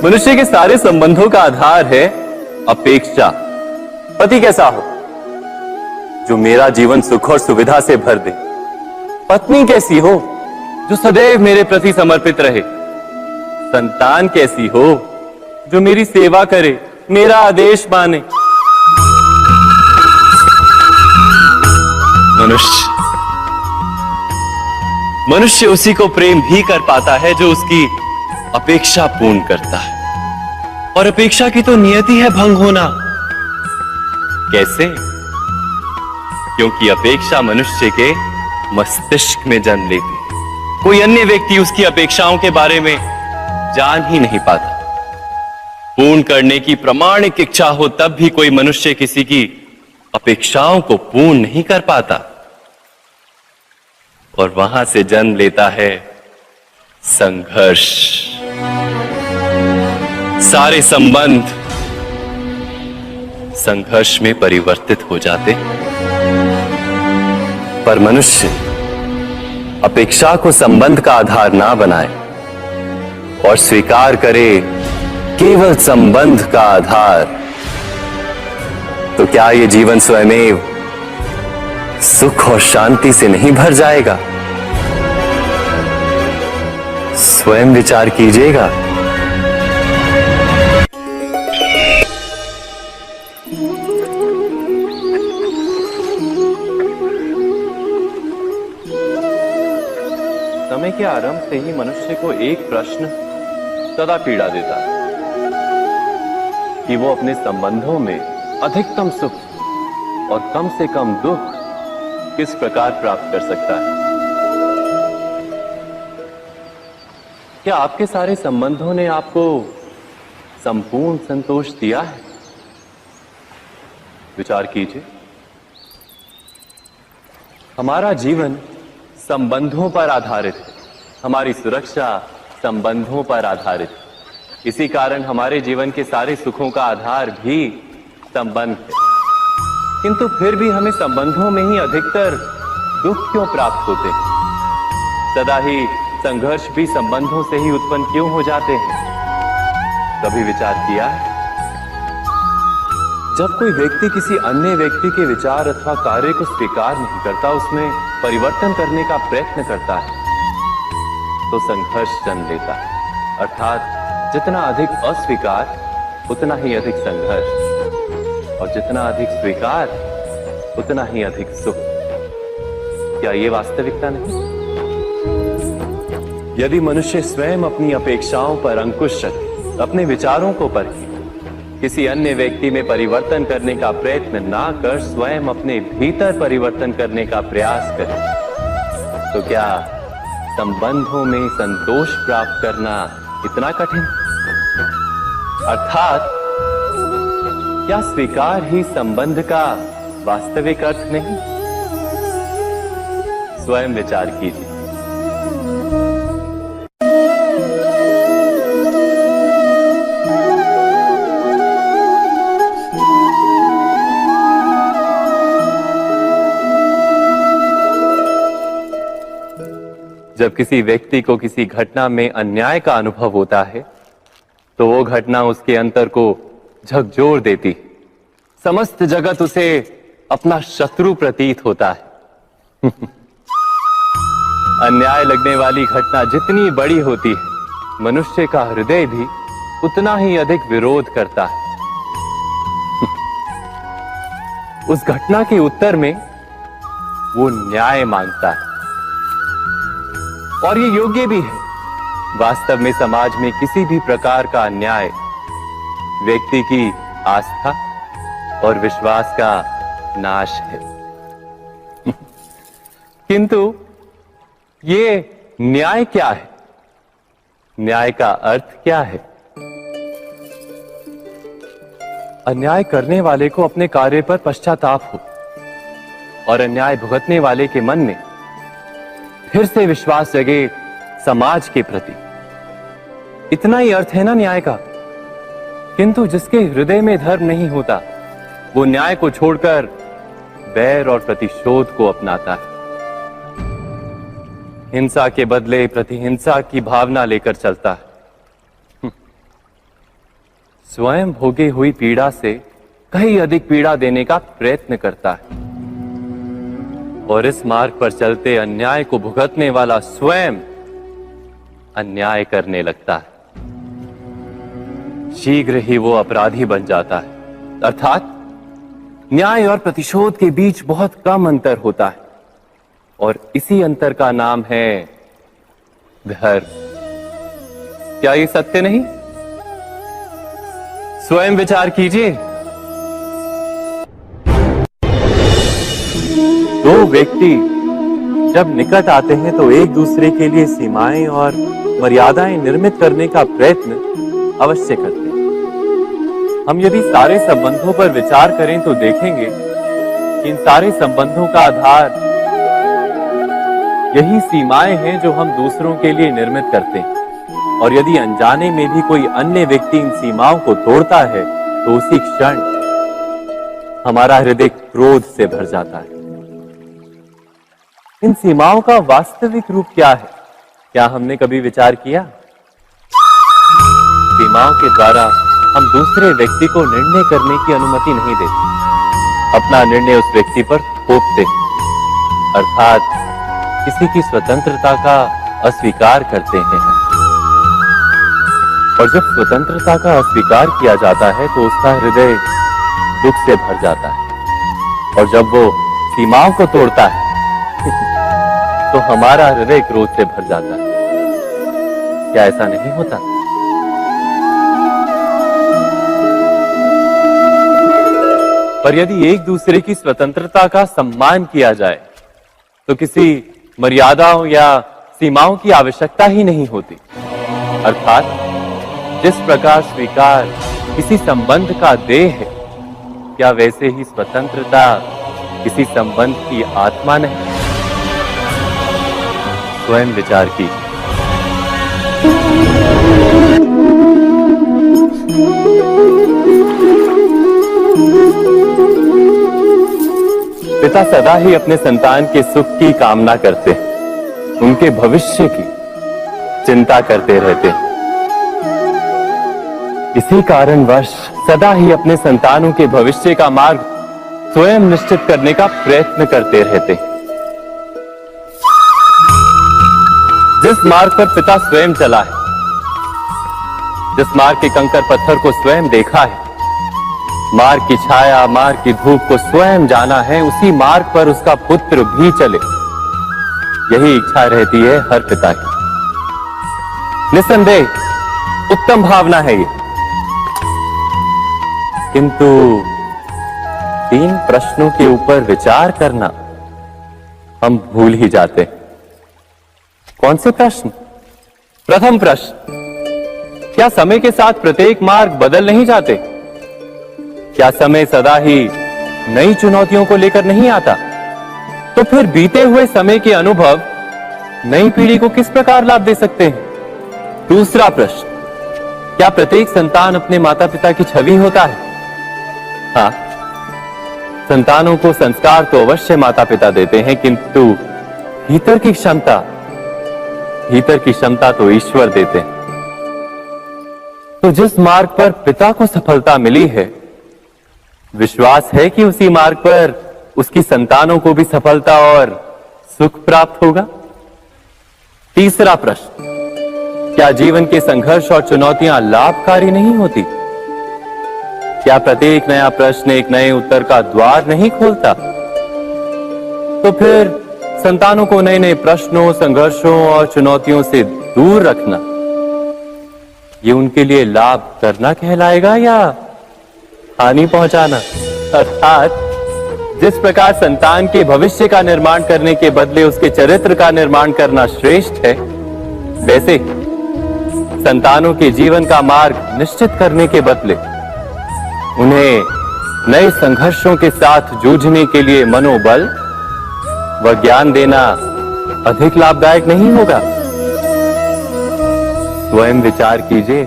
मनुष्य के सारे संबंधों का आधार है अपेक्षा। पति कैसा हो जो मेरा जीवन सुख और सुविधा से भर दे। पत्नी कैसी हो जो सदैव मेरे प्रति समर्पित रहे। संतान कैसी हो जो मेरी सेवा करे, मेरा आदेश माने। मनुष्य उसी को प्रेम भी कर पाता है जो उसकी अपेक्षा पूर्ण करता है। और अपेक्षा की तो नियति है भंग होना। कैसे? क्योंकि अपेक्षा मनुष्य के मस्तिष्क में जन्म लेती है। कोई अन्य व्यक्ति उसकी अपेक्षाओं के बारे में जान ही नहीं पाता। पूर्ण करने की प्रामाणिक इच्छा हो तब भी कोई मनुष्य किसी की अपेक्षाओं को पूर्ण नहीं कर पाता। और वहां से जन्म लेता है संघर्ष। सारे संबंध संघर्ष में परिवर्तित हो जाते। पर मनुष्य अपेक्षा को संबंध का आधार ना बनाए और स्वीकार करे केवल संबंध का आधार, तो क्या ये जीवन स्वयमेव सुख और शांति से नहीं भर जाएगा? स्वयं विचार कीजिएगा। समय के आरंभ से ही मनुष्य को एक प्रश्न सदा पीड़ा देता है कि वो अपने संबंधों में अधिकतम सुख और कम से कम दुख किस प्रकार प्राप्त कर सकता है। क्या आपके सारे संबंधों ने आपको संपूर्ण संतोष दिया है? विचार कीजिए। हमारा जीवन संबंधों पर आधारित है। हमारी सुरक्षा संबंधों पर आधारित है। इसी कारण हमारे जीवन के सारे सुखों का आधार भी संबंध है। किंतु फिर भी हमें संबंधों में ही अधिकतर दुख क्यों प्राप्त होते हैं? सदा ही संघर्ष भी संबंधों से ही उत्पन्न क्यों हो जाते हैं? कभी विचार किया है? जब कोई व्यक्ति किसी अन्य व्यक्ति के विचार अथवा कार्य को स्वीकार नहीं करता, उसमें परिवर्तन करने का प्रयत्न करता है, तो संघर्ष जन्म लेता है। अर्थात जितना अधिक अस्वीकार उतना ही अधिक संघर्ष, और जितना अधिक स्वीकार उतना ही अधिक सुख। क्या ये वास्तविकता नहीं? यदि मनुष्य स्वयं अपनी अपेक्षाओं पर अंकुश रखे, अपने विचारों को परखे, किसी अन्य व्यक्ति में परिवर्तन करने का प्रयत्न ना कर स्वयं अपने भीतर परिवर्तन करने का प्रयास करे, तो क्या संबंधों में संतोष प्राप्त करना इतना कठिन? अर्थात क्या स्वीकार ही संबंध का वास्तविक अर्थ नहीं? स्वयं विचार कीजिए। जब किसी व्यक्ति को किसी घटना में अन्याय का अनुभव होता है, तो वो घटना उसके अंतर को झकझोर देती। समस्त जगत उसे अपना शत्रु प्रतीत होता है। अन्याय लगने वाली घटना जितनी बड़ी होती है, मनुष्य का हृदय भी उतना ही अधिक विरोध करता है। उस घटना के उत्तर में वो न्याय मांगता है, और ये योग्य भी है। वास्तव में समाज में किसी भी प्रकार का अन्याय व्यक्ति की आस्था और विश्वास का नाश है। किंतु ये न्याय क्या है? न्याय का अर्थ क्या है? अन्याय करने वाले को अपने कार्य पर पश्चाताप हो और अन्याय भुगतने वाले के मन में फिर से विश्वास जगे समाज के प्रति। इतना ही अर्थ है ना न्याय का। किंतु जिसके हृदय में धर्म नहीं होता, वो न्याय को छोड़कर बैर और प्रतिशोध को अपनाता है। हिंसा के बदले प्रतिहिंसा की भावना लेकर चलता है। स्वयं भोगी हुई पीड़ा से कहीं अधिक पीड़ा देने का प्रयत्न करता है और इस मार्ग पर चलते अन्याय को भुगतने वाला स्वयं अन्याय करने लगता है। शीघ्र ही वो अपराधी बन जाता है, अर्थात न्याय और प्रतिशोध के बीच बहुत कम अंतर होता है और इसी अंतर का नाम है धर्म। क्या ये सत्य नहीं? स्वयं विचार कीजिए। दो व्यक्ति जब निकट आते हैं तो एक दूसरे के लिए सीमाएं और मर्यादाएं निर्मित करने का प्रयत्न अवश्य करते हैं। हम यदि सारे संबंधों पर विचार करें तो देखेंगे कि इन सारे संबंधों का आधार यही सीमाएं हैं जो हम दूसरों के लिए निर्मित करते हैं और यदि अनजाने में भी कोई अन्य व्यक्ति इन सीमाओं को तोड़ता है तो उसी क्षण हमारा हृदय क्रोध से भर जाता है। इन सीमाओं का वास्तविक रूप क्या है? क्या हमने कभी विचार किया? सीमाओं के द्वारा हम दूसरे व्यक्ति को निर्णय करने की अनुमति नहीं देते, अपना निर्णय उस व्यक्ति पर थोपते, अर्थात किसी की स्वतंत्रता का अस्वीकार करते हैं। और जब स्वतंत्रता का अस्वीकार किया जाता है तो उसका हृदय दुख से भर जाता है और जब वो सीमाओं को तोड़ता है तो हमारा हृदय क्रोध से भर जाता है। क्या ऐसा नहीं होता? पर यदि एक दूसरे की स्वतंत्रता का सम्मान किया जाए तो किसी मर्यादाओं या सीमाओं की आवश्यकता ही नहीं होती। अर्थात जिस प्रकार स्वीकार किसी संबंध का देह है, क्या वैसे ही स्वतंत्रता किसी संबंध की आत्मा नहीं? स्वयं विचार कीजिए। पिता सदा ही अपने संतान के सुख की कामना करते हैं, उनके भविष्य की चिंता करते रहते हैं। इसी कारणवश सदा ही अपने संतानों के भविष्य का मार्ग स्वयं निश्चित करने का प्रयत्न करते रहते हैं। जिस मार्ग पर पिता स्वयं चला है, जिस मार्ग के कंकर पत्थर को स्वयं देखा है, मार्ग की छाया, मार्ग की धूप को स्वयं जाना है, उसी मार्ग पर उसका पुत्र भी चले, यही इच्छा रहती है हर पिता की। निस्संदेह उत्तम भावना है ये, किंतु 3 प्रश्नों के ऊपर विचार करना हम भूल ही जाते हैं। कौन से प्रश्न? प्रथम प्रश्न, क्या समय के साथ प्रत्येक मार्ग बदल नहीं जाते? क्या समय सदा ही नई चुनौतियों को लेकर नहीं आता? तो फिर बीते हुए समय के अनुभव नई पीढ़ी को किस प्रकार लाभ दे सकते हैं? दूसरा प्रश्न, क्या प्रत्येक संतान अपने माता पिता की छवि होता है? हाँ, संतानों को संस्कार तो अवश्य माता पिता देते हैं, किंतु भीतर की क्षमता तो ईश्वर देते हैं। तो जिस मार्ग पर पिता को सफलता मिली है, विश्वास है कि उसी मार्ग पर उसकी संतानों को भी सफलता और सुख प्राप्त होगा। तीसरा प्रश्न, क्या जीवन के संघर्ष और चुनौतियां लाभकारी नहीं होती? क्या प्रत्येक नया प्रश्न एक नए उत्तर का द्वार नहीं खोलता? तो फिर संतानों को नए नए प्रश्नों, संघर्षों और चुनौतियों से दूर रखना, ये उनके लिए लाभ करना कहलाएगा या हानि पहुंचाना? अर्थात जिस प्रकार संतान के भविष्य का निर्माण करने के बदले उसके चरित्र का निर्माण करना श्रेष्ठ है, वैसे संतानों के जीवन का मार्ग निश्चित करने के बदले उन्हें नए संघर्षों के साथ जूझने के लिए मनोबल व ज्ञान देना अधिक लाभदायक नहीं होगा? स्वयं विचार कीजिए।